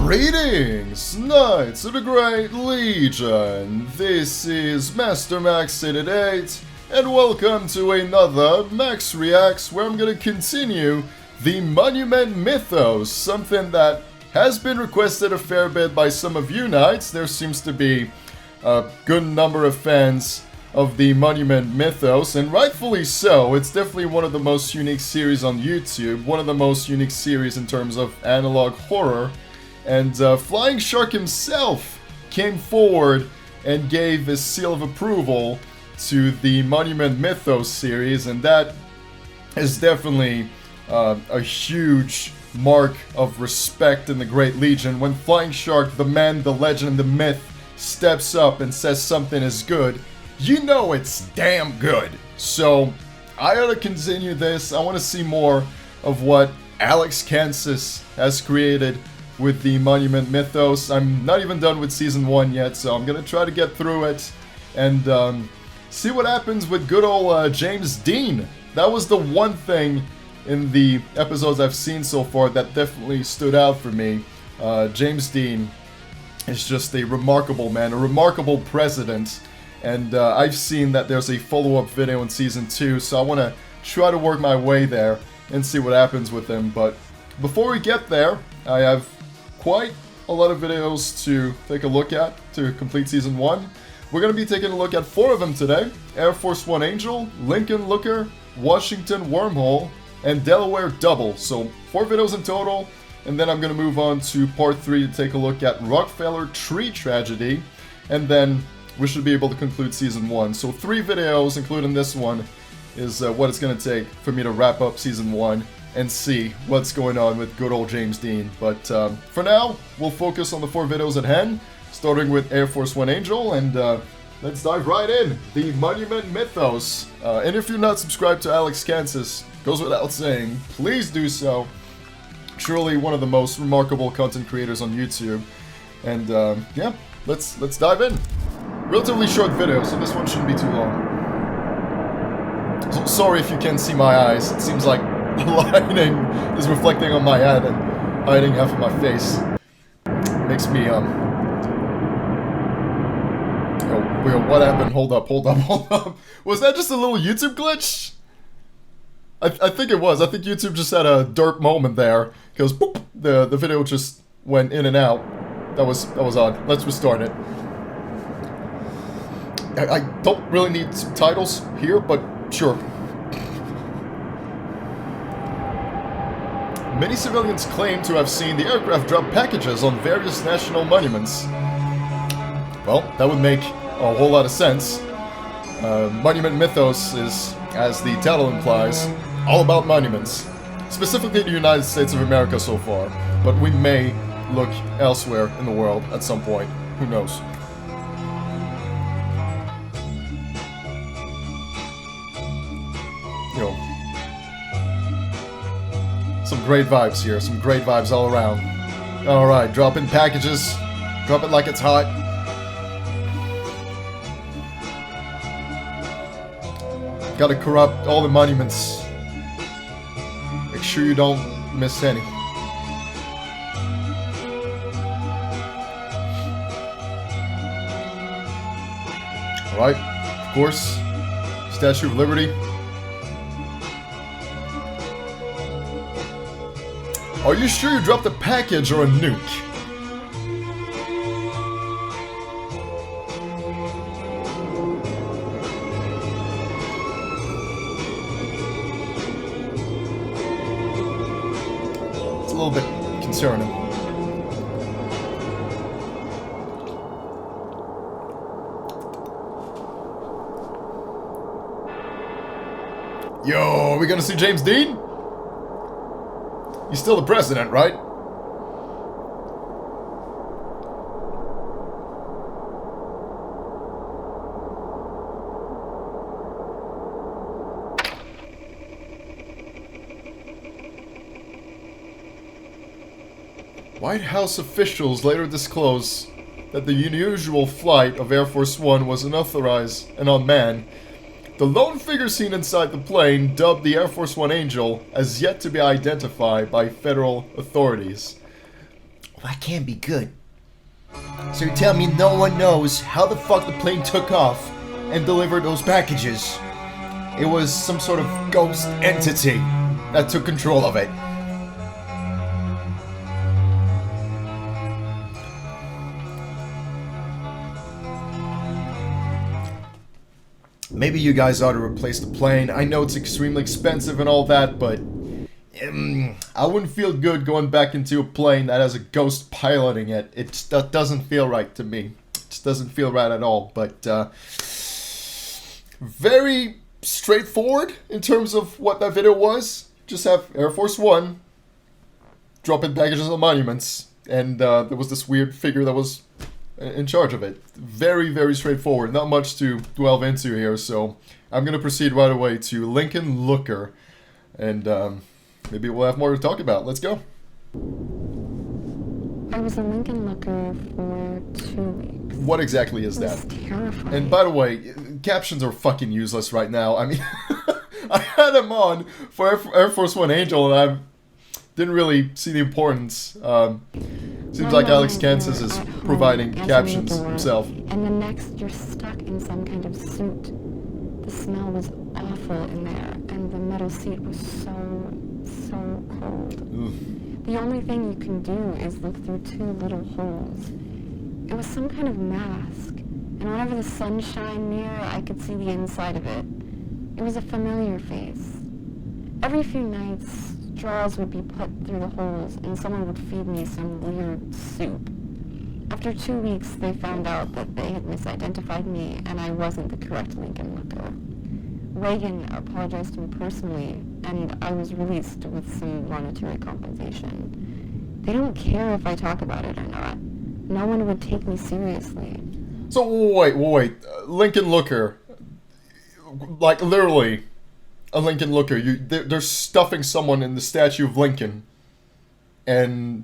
Greetings, Knights of the Great Legion. This is Master Max 88, and welcome to another Max Reacts, where I'm gonna continue the Monument Mythos, something that has been requested a fair bit by some of you Knights. There seems to be a good number of fans of the Monument Mythos, and rightfully so. It's definitely one of the most unique series on YouTube, one of the most unique series in terms of analog horror. And Flying Shark himself came forward and gave his seal of approval to the Monument Mythos series, and that is definitely a huge mark of respect in the Great Legion. When Flying Shark, the man, the legend, the myth, steps up and says something is good, you know it's damn good. So I gotta continue this. I want to see more of what AlexKansas has created with the Monument Mythos. I'm not even done with Season 1 yet, so I'm gonna try to get through it and see what happens with good old James Dean. That was the one thing in the episodes I've seen so far that definitely stood out for me. James Dean is just a remarkable man, a remarkable president, and I've seen that there's a follow-up video in Season 2, so I want to try to work my way there and see what happens with him. But before we get there, I have quite a lot of videos to take a look at to complete Season 1. We're going to be taking a look at 4 of them today: Air Force One Angel, Lincoln Looker, Washington Wormhole, and Delaware Double. So 4 videos in total, and then I'm going to move on to Part 3 to take a look at Rockefeller Tree Tragedy, and then we should be able to conclude Season 1. So 3 videos, including this one, is what it's going to take for me to wrap up Season 1 and see what's going on with good old James Dean. But for now, we'll focus on the 4 videos at hand, starting with Air Force One Angel, and let's dive right in. The Monument Mythos. And if you're not subscribed to AlexKansas, goes without saying, please do so. Truly one of the most remarkable content creators on YouTube. And yeah, let's dive in. Relatively short video, so this one shouldn't be too long. So sorry if you can't see my eyes. It seems like the lighting is reflecting on my head and hiding half of my face. Makes me, Yo, what happened? Hold up. Was that just a little YouTube glitch? I think it was. I think YouTube just had a derp moment there. Because, boop, the video just went in and out. That was odd. Let's restart it. I don't really need subtitles here, but sure. Many civilians claim to have seen the aircraft drop packages on various national monuments. Well, that would make a whole lot of sense. Monument Mythos is, as the title implies, all about monuments. Specifically the United States of America so far, but we may look elsewhere in the world at some point. Who knows? Yo. Some great vibes here, some great vibes all around. Alright, drop in packages, drop it like it's hot. Gotta corrupt all the monuments. Make sure you don't miss any. Alright, of course, Statue of Liberty. Are you sure you dropped a package or a nuke? It's a little bit concerning. Yo, are we gonna see James Dean? He's still the president, right? White House officials later disclosed that the unusual flight of Air Force One was unauthorized and unmanned. The lone figure seen inside the plane, dubbed the Air Force One Angel, has yet to be identified by federal authorities. Well, that can't be good. So you're telling me no one knows how the fuck the plane took off and delivered those packages? It was some sort of ghost entity that took control of it. Maybe you guys ought to replace the plane. I know it's extremely expensive and all that, but I wouldn't feel good going back into a plane that has a ghost piloting it. It just doesn't feel right to me. It just doesn't feel right at all. But very straightforward in terms of what that video was. Just have Air Force One dropping packages on monuments, and there was this weird figure that was in charge of it. Very, very straightforward. Not much to delve into here, so I'm going to proceed right away to Lincoln Looker, and maybe we'll have more to talk about. Let's go. I was a Lincoln Looker for 2 weeks. What exactly is that? It was terrifying. And by the way, captions are fucking useless right now. I mean, I had them on for Air Force One Angel, and I didn't really see the importance. Seems like AlexKansas is providing captions himself. And the next, you're stuck in some kind of suit. The smell was awful in there, and the metal seat was so cold. Ugh. The only thing you can do is look through 2 little holes. It was some kind of mask, and whenever the sun shined near, I could see the inside of it. It was a familiar face. Every few nights, straws would be put through the holes, and someone would feed me some weird soup. After 2 weeks, they found out that they had misidentified me, and I wasn't the correct Lincoln Looker. Reagan apologized to me personally, and I was released with some monetary compensation. They don't care if I talk about it or not. No one would take me seriously. So, wait. Lincoln Looker. Like, literally, a Lincoln Looker. They're stuffing someone in the statue of Lincoln, and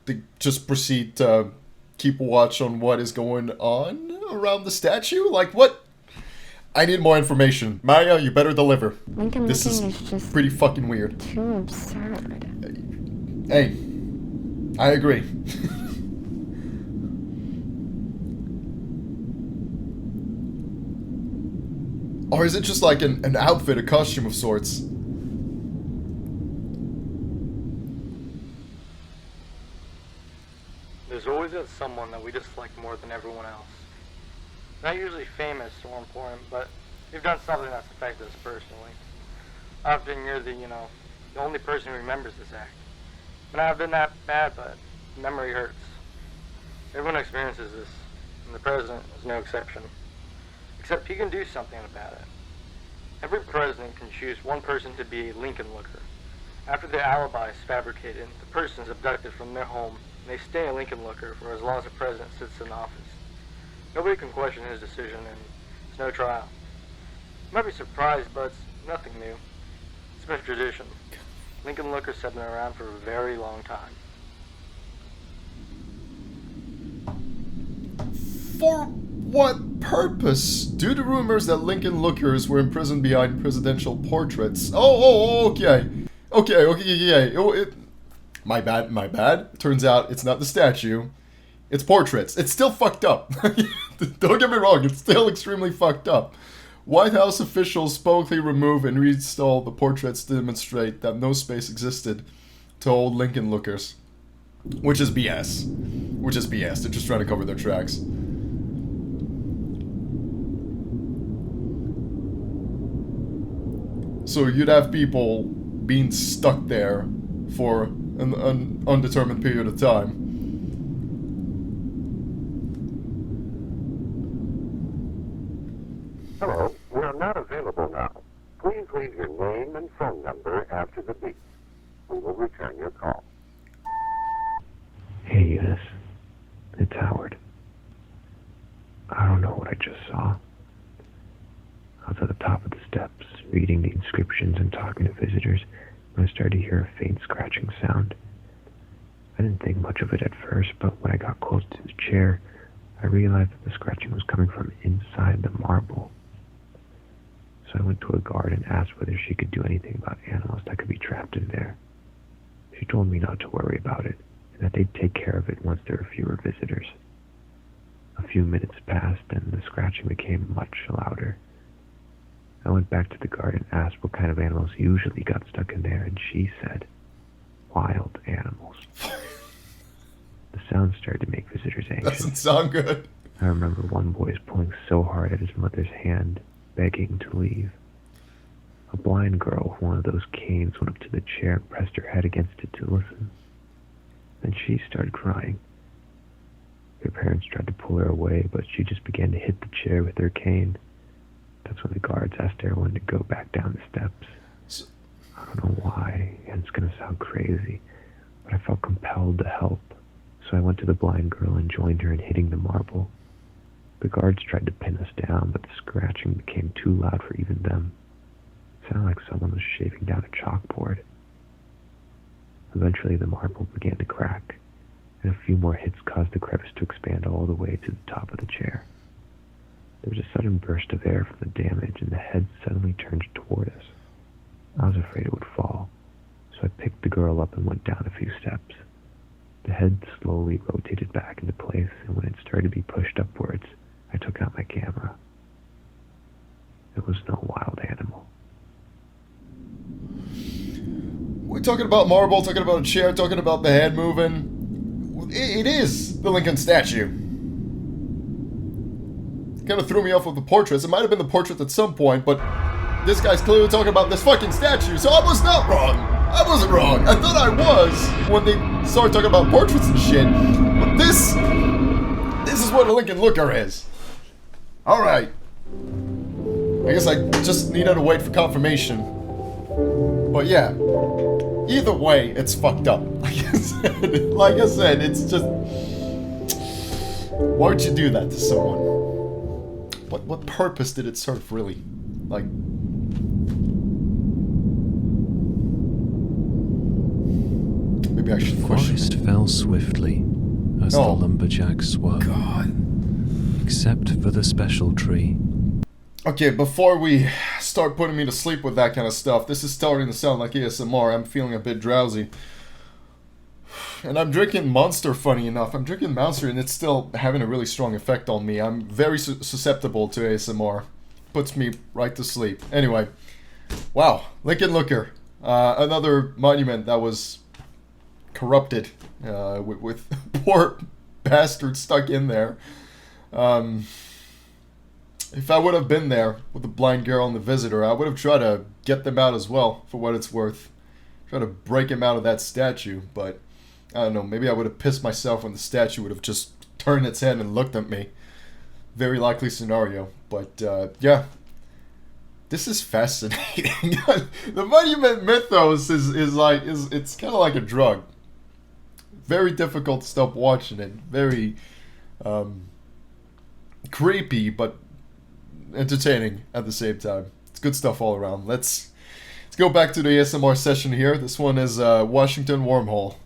they just proceed to keep watch on what is going on around the statue? Like, what? I need more information. Maya, you better deliver. Lincoln This Looking is just pretty fucking weird. too absurd. Hey, I agree. Or is it just like an outfit, a costume of sorts? There's always that someone that we dislike more than everyone else. Not usually famous or important, but you've done something that's affected us personally. Often you're the only person who remembers this act. But I've been that bad, but memory hurts. Everyone experiences this, and the president is no exception. Except he can do something about it. Every president can choose one person to be a Lincoln Looker. After the alibi is fabricated, the person is abducted from their home, and they stay a Lincoln Looker for as long as the president sits in office. Nobody can question his decision, and there's no trial. You might be surprised, but it's nothing new. It's been a tradition. Lincoln Lookers have been around for a very long time. For what purpose? Due to rumors that Lincoln Lookers were imprisoned behind presidential portraits. Okay. My bad. Turns out it's not the statue. It's portraits. It's still fucked up. Don't get me wrong, it's still extremely fucked up. White House officials publicly remove and reinstall the portraits to demonstrate that no space existed to hold Lincoln Lookers. Which is BS. They're just trying to cover their tracks. So you'd have people being stuck there for an undetermined period of time. Hello, we are not available now. Please leave your name and phone number after the beep. We will return your call. Hey, Eunice. It's Howard. I don't know what I just saw. I was at the top of the steps, reading the inscriptions and talking to visitors, when I started to hear a faint scratching sound. I didn't think much of it at first, but when I got close to the chair, I realized that the scratching was coming from inside the marble. So I went to a guard and asked whether she could do anything about animals that could be trapped in there. She told me not to worry about it, and that they'd take care of it once there were fewer visitors. A few minutes passed, and the scratching became much louder. I went back to the guard and asked what kind of animals usually got stuck in there, and she said, wild animals. The sound started to make visitors anxious. Doesn't sound good. I remember one boy pulling so hard at his mother's hand, begging to leave. A blind girl with one of those canes went up to the chair and pressed her head against it to listen. Then she started crying. Her parents tried to pull her away, but she just began to hit the chair with her cane. That's when the guards asked everyone to go back down the steps. I don't know why, and it's going to sound crazy, but I felt compelled to help. So I went to the blind girl and joined her in hitting the marble. The guards tried to pin us down, but the scratching became too loud for even them. It sounded like someone was shaving down a chalkboard. Eventually the marble began to crack, and a few more hits caused the crevice to expand all the way to the top of the chair. There was a sudden burst of air from the damage, and the head suddenly turned toward us. I was afraid it would fall, so I picked the girl up and went down a few steps. The head slowly rotated back into place, and when it started to be pushed upwards, I took out my camera. It was no wild animal. We're talking about marble, talking about a chair, talking about the head moving. It is the Lincoln statue. Kind of threw me off with the portraits. It might have been the portrait at some point, but this guy's clearly talking about this fucking statue, so I was not wrong. I wasn't wrong. I thought I was when they started talking about portraits and shit. But this is what a Lincoln Looker is. Alright. I guess I just needed to wait for confirmation. But yeah. Either way, it's fucked up. Like I said, it's just... Why would you do that to someone? What purpose did it serve, really? Like... Maybe I should question The forest it. fell swiftly as the lumberjack swung. God. Except for the special tree. Okay, before we start putting me to sleep with that kind of stuff, this is starting to sound like ASMR. I'm feeling a bit drowsy. And I'm drinking Monster, funny enough. I'm drinking Monster and it's still having a really strong effect on me. I'm very susceptible to ASMR. Puts me right to sleep. Anyway. Wow. Lincoln Looker. Another monument that was corrupted. With poor bastards stuck in there. If I would have been there with the blind girl and the visitor, I would have tried to get them out as well, for what it's worth. Try to break him out of that statue, but I don't know, maybe I would have pissed myself when the statue would have just turned its head and looked at me. Very likely scenario, but yeah. This is fascinating. The Monument Mythos is it's kind of like a drug. Very difficult to stop watching it. Very creepy, but entertaining at the same time. It's good stuff all around. Let's go back to the ASMR session here. This one is Washington Wormhole.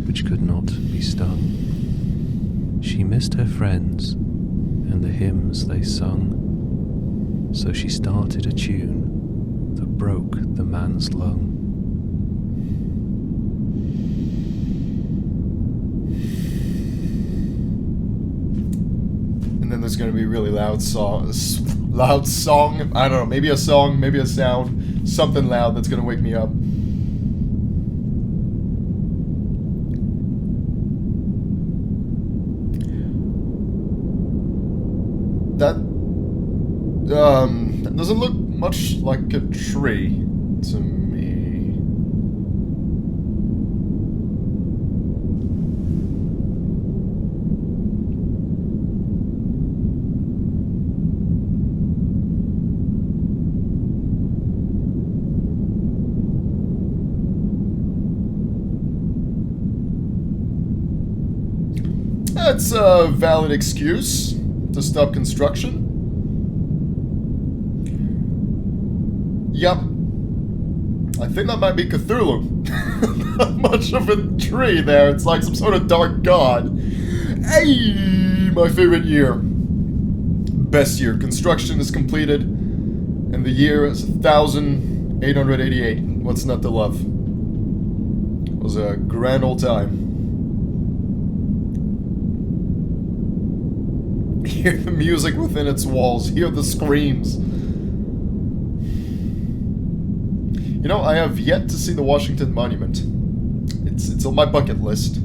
Which could not be stung. She missed her friends and the hymns they sung. So she started a tune that broke the man's lung. And then there's gonna be really loud song. I don't know, maybe a song, maybe a sound, something loud that's gonna wake me up. That doesn't look much like a tree to me. That's a valid excuse to stop construction. Yep. I think that might be Cthulhu. Not much of a tree there. It's like some sort of dark god. Hey, my favorite year. Best year. Construction is completed. And the year is 1888. What's not to love? It was a grand old time. Hear the music within its walls. Hear the screams. You know, I have yet to see the Washington Monument. It's on my bucket list.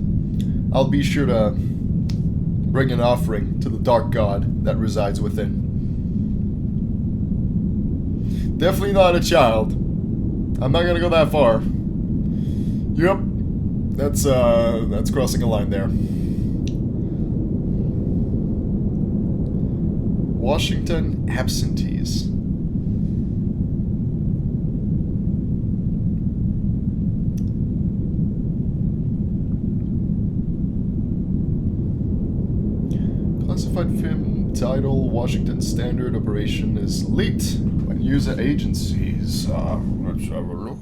I'll be sure to bring an offering to the dark god that resides within. Definitely not a child. I'm not gonna go that far. Yep. That's crossing a line there. Washington absentees. Classified film title: Washington Standard Operation is leaked by news agencies. Let's have a look.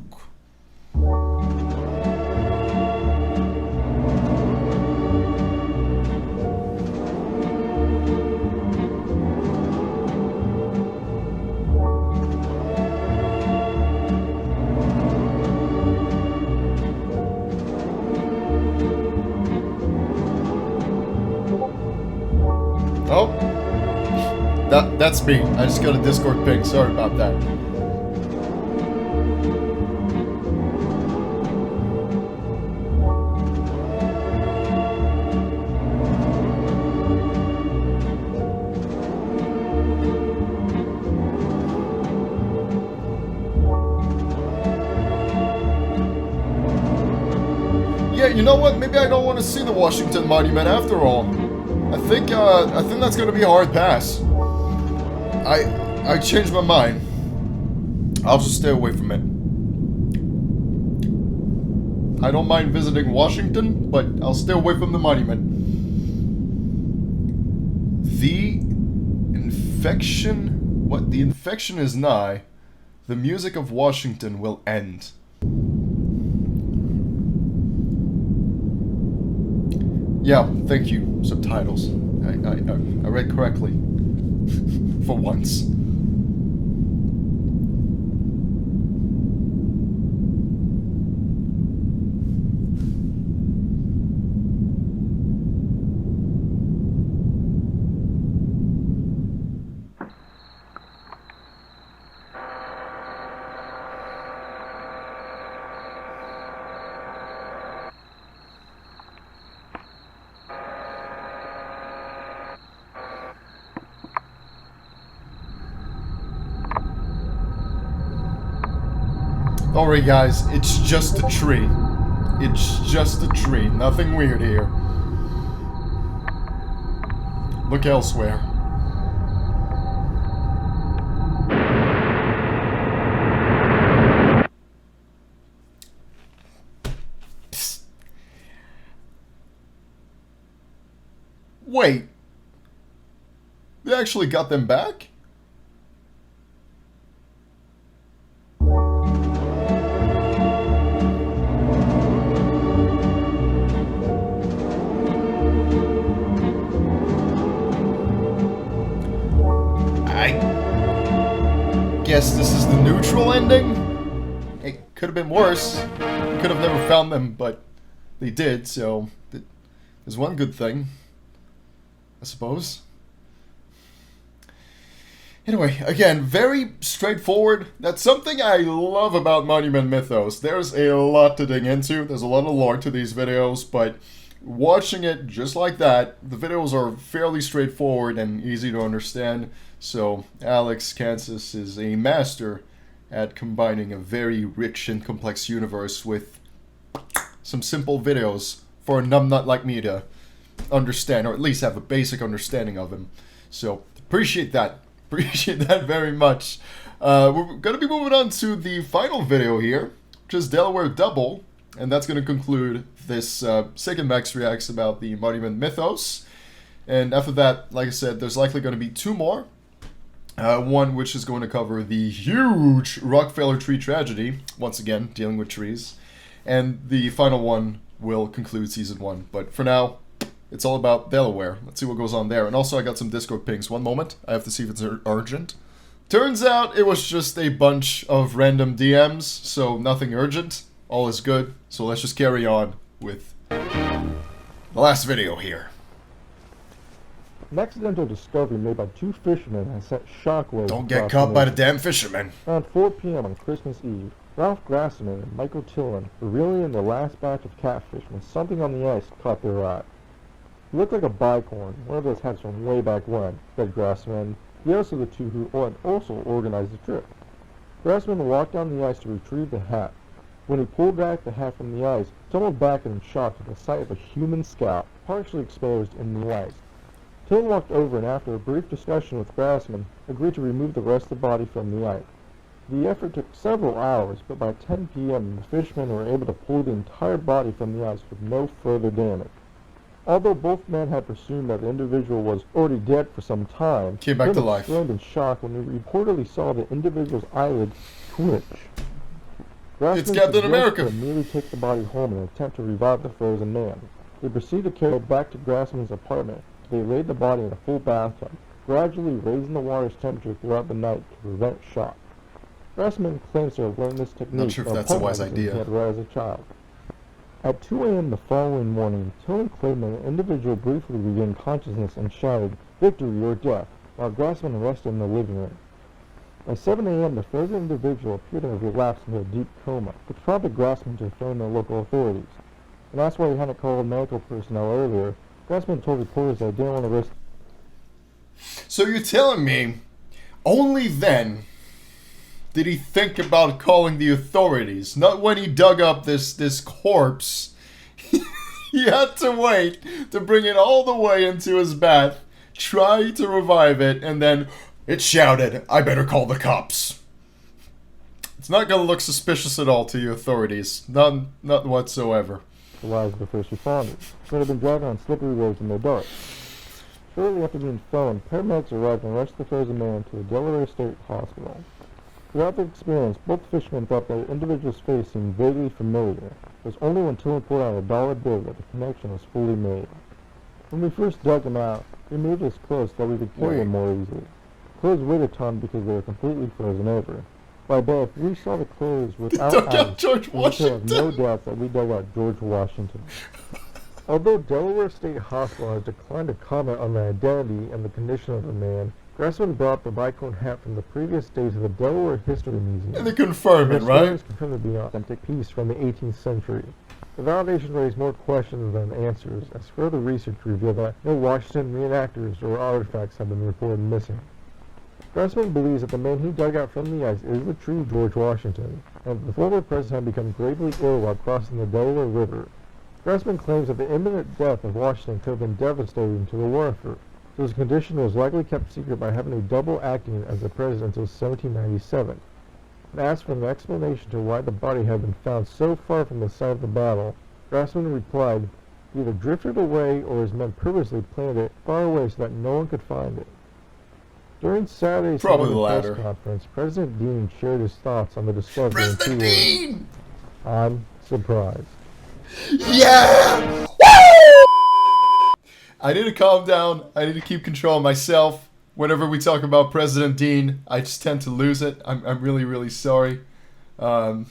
Oh, that's me. I just got a Discord ping. Sorry about that. Yeah, you know what? Maybe I don't want to see the Washington Monument after all. I think that's gonna be a hard pass. I changed my mind. I'll just stay away from it. I don't mind visiting Washington, but I'll stay away from the monument. The infection... What? The infection is nigh. The music of Washington will end. Yeah, thank you, subtitles. I read correctly. For once. Alright guys, it's just a tree. It's just a tree. Nothing weird here. Look elsewhere. Psst. Wait. They actually got them back? Guess this is the neutral ending? It could have been worse. We could have never found them, but they did, so there's one good thing, I suppose. Anyway, again, very straightforward. That's something I love about Monument Mythos. There's a lot to dig into. There's a lot of lore to these videos, but watching it just like that, the videos are fairly straightforward and easy to understand. So AlexKansas is a master at combining a very rich and complex universe with some simple videos for a numbnut like me to understand, or at least have a basic understanding of him. So appreciate that. Appreciate that very much. We're going to be moving on to the final video here, which is Delaware Double, and that's going to conclude this second Max Reacts about the Monument Mythos. And after that, like I said, there's likely going to be two more. One which is going to cover the huge Rockefeller tree tragedy, once again, dealing with trees. And the final one will conclude Season 1. But for now, it's all about Delaware. Let's see what goes on there. And also, I got some Discord pings. One moment. I have to see if it's urgent. Turns out it was just a bunch of random DMs, so nothing urgent. All is good. So let's just carry on with the last video here. An accidental discovery made by two fishermen has sent shockwaves. Don't get across caught by the nation. damn fishermen. Around 4 p.m. on Christmas Eve, Ralph Grassman and Michael Tillman were reeling in the last batch of catfish when something on the ice caught their eye. It looked like a bicorn, one of those hats from way back when, said Grassman, the other of the two who also organized the trip. Grassman walked down the ice to retrieve the hat. When he pulled back the hat from the ice, he tumbled back in shock at the sight of a human scalp, partially exposed in the ice. Tillman walked over and after a brief discussion with Grassman, agreed to remove the rest of the body from the ice. The effort took several hours, but by 10 p.m. the fishermen were able to pull the entire body from the ice with no further damage. Although both men had presumed that the individual was already dead for some time, Came back to Tillman life. exclaimed in shock when he reportedly saw the individual's eyelids twitch. Grassman It's Captain suggested America. they immediately take the body home in an attempt to revive the frozen man. They proceeded to carry it back to Grassman's apartment. They laid the body in a full bathtub, gradually raising the water's temperature throughout the night to prevent shock. Grassman claims to have learned this technique sure if from that's a pulp wise magazines idea. he had read as a child. At 2 a.m. the following morning, Tillman claimed that an individual briefly regained consciousness and shouted, "Victory or death," while Grassman rested in the living room. By 7 a.m. the frozen individual appeared to have relapsed into a deep coma, which prompted Grassman to phone the local authorities. And that's why he hadn't called medical personnel earlier. Grassman told reporters that he didn't want to risk. So you're telling me only then did he think about calling the authorities? Not when he dug up this corpse. He had to wait to bring it all the way into his bath, try to revive it, and then it shouted, "I better call the cops." It's not gonna look suspicious at all to you authorities. None whatsoever. The lives of the first responders, who had been driving on slippery roads in the dark. Shortly after being phoned, paramedics arrived and rushed the frozen man to the Delaware State Hospital. Throughout their experience, both fishermen thought that the individual's face seemed vaguely familiar. It was only when Tillman pulled out a dollar bill that the connection was fully made. When we first dug him out, we moved his clothes so that we could carry him more easily. Clothes weighed a ton because they were completely frozen over. By death, we saw the clothes without Dug out ice, George and we could have no Washington. doubt that we dug out George Washington. Although Delaware State Hospital has declined to comment on the identity and the condition of the man, Grassman brought the bicorn hat from the previous day to the Delaware History Museum. And they confirm it, right? Historians confirmed it to be an authentic piece from the 18th century. The validation raised more questions than answers, as further research revealed that no Washington reenactors or artifacts have been reported missing. Grassman believes that the man he dug out from the ice is the true George Washington, and that the former president had become gravely ill while crossing the Delaware River. Grassman claims that the imminent death of Washington could have been devastating to the war effort, so his condition was likely kept secret by having a double acting as the president until 1797. When asked for an explanation to why the body had been found so far from the site of the battle, Grassman replied, "He either drifted away or his men purposely planted it far away so that no one could find it." During Saturday's Probably the morning press latter. conference, President Dean shared his thoughts on the discovery in 2 President words. Dean! I'm surprised. Yeah! Woo! I need to calm down. I need to keep control of myself. Whenever we talk about President Dean, I just tend to lose it. I'm really, really sorry. I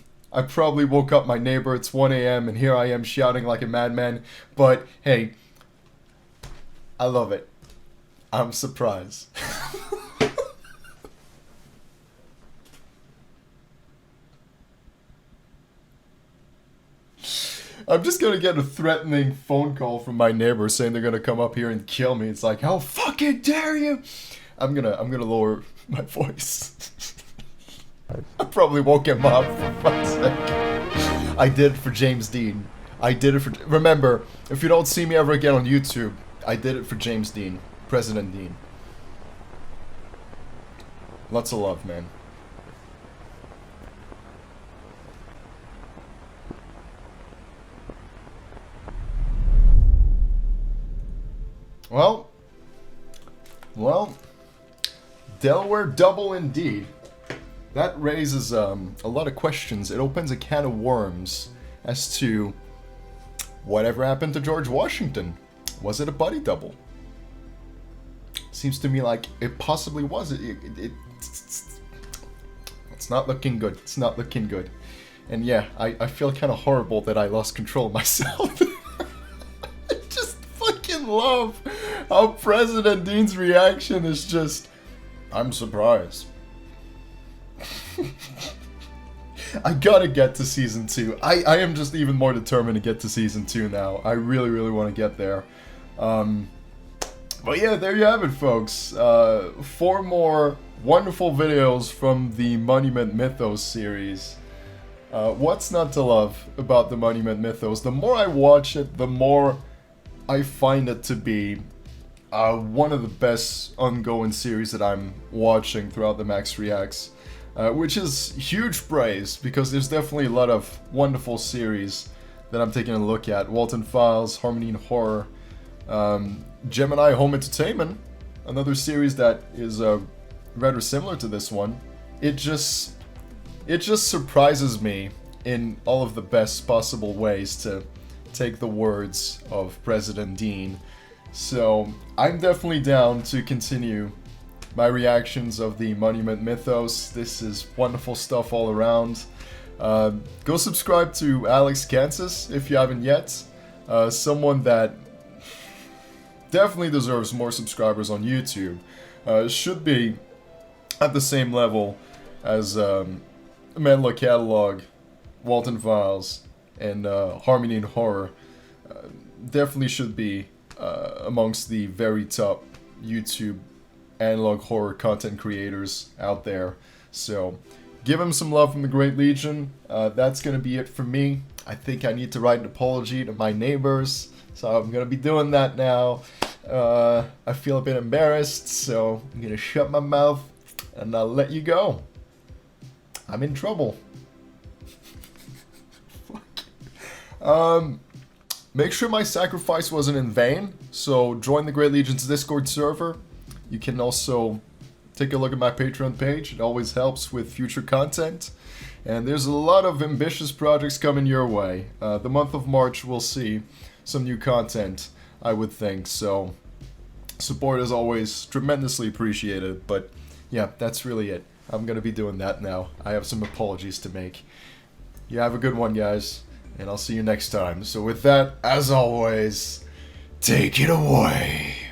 probably woke up my neighbor. It's 1 a.m. and here I am shouting like a madman. But hey, I love it. I'm surprised. I'm just gonna get a threatening phone call from my neighbor saying they're gonna come up here and kill me. It's like, how fucking dare you? I'm gonna lower my voice. I probably woke him up, for fuck's sake. I did it for James Dean. I did it for... Remember, if you don't see me ever again on YouTube, I did it for James Dean. President Dean. Lots of love, man. Well, Delaware double indeed. That raises a lot of questions. It opens a can of worms as to whatever happened to George Washington. Was it a body double? Seems to me like it possibly was. It's not looking good. It's not looking good. And yeah, I feel kind of horrible that I lost control of myself. I just fucking love how President Dean's reaction is just, I'm surprised. I gotta get to season 2. I am just even more determined to get to season 2 now. I really, really want to get there. But yeah, there you have it, folks. 4 more wonderful videos from the Monument Mythos series. What's not to love about the Monument Mythos? The more I watch it, the more I find it to be one of the best ongoing series that I'm watching throughout the Max Reacts. Which is huge praise, because there's definitely a lot of wonderful series that I'm taking a look at. Walton Files, Harmony in Horror, Gemini Home Entertainment, another series that is rather similar to this one. It just surprises me in all of the best possible ways to take the words of President Dean. So I'm definitely down to continue my reactions of the Monument Mythos. This is wonderful stuff all around. Go subscribe to AlexKansas if you haven't yet. Someone that definitely deserves more subscribers on YouTube. Should be at the same level as Mandela Catalog, Walton Files, and Harmony in Horror. Definitely should be amongst the very top YouTube analog horror content creators out there. So give him some love from the Great Legion. That's gonna be it for me. I think I need to write an apology to my neighbors, so I'm gonna be doing that now. I feel a bit embarrassed, so I'm gonna shut my mouth and I'll let you go. I'm in trouble. Make sure my sacrifice wasn't in vain, so join the Great Legion's Discord server. You can also take a look at my Patreon page. It always helps with future content. And there's a lot of ambitious projects coming your way. The month of March we'll see some new content, I would think. So support is always tremendously appreciated. But yeah, that's really it. I'm going to be doing that now. I have some apologies to make. You have a good one, guys. And I'll see you next time. So with that, as always, take it away.